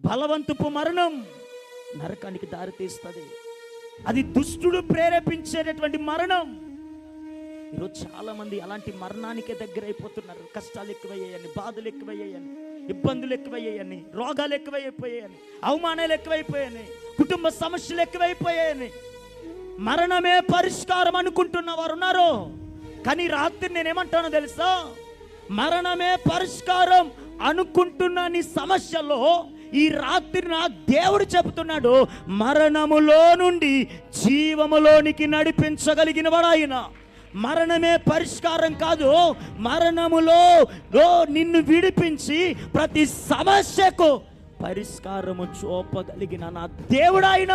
బలవంతపు మరణం నరకానికి దారితీస్తుంది. అది దుష్టుడు ప్రేరేపించేటటువంటి మరణం. ఈరోజు చాలా మంది అలాంటి మరణానికే దగ్గర అయిపోతున్నారు. కష్టాలు ఎక్కువయ్యాయని, బాధలు ఎక్కువయ్యాయని, ఇబ్బందులు ఎక్కువయ్యాయని, రోగాలు ఎక్కువైపోయాయని, అవమానాలు ఎక్కువైపోయాయని, కుటుంబ సమస్యలు ఎక్కువైపోయాయని, మరణమే పరిష్కారం అనుకుంటున్న వారు ఉన్నారు. కానీ రాత్రి నేనేమంటానో తెలుసా? మరణమే పరిష్కారం అనుకుంటున్న నీ సమస్యలో ఈ రాత్రి నా దేవుడు చెబుతున్నాడు, మరణములో నుండి జీవములోనికి నడిపించగలిగిన వాడు ఆయన. మరణమే పరిష్కారం కాదు, మరణములో నిన్ను విడిపించి ప్రతి సమస్యకు పరిష్కారము చూపగలిగిన నా దేవుడు ఆయన.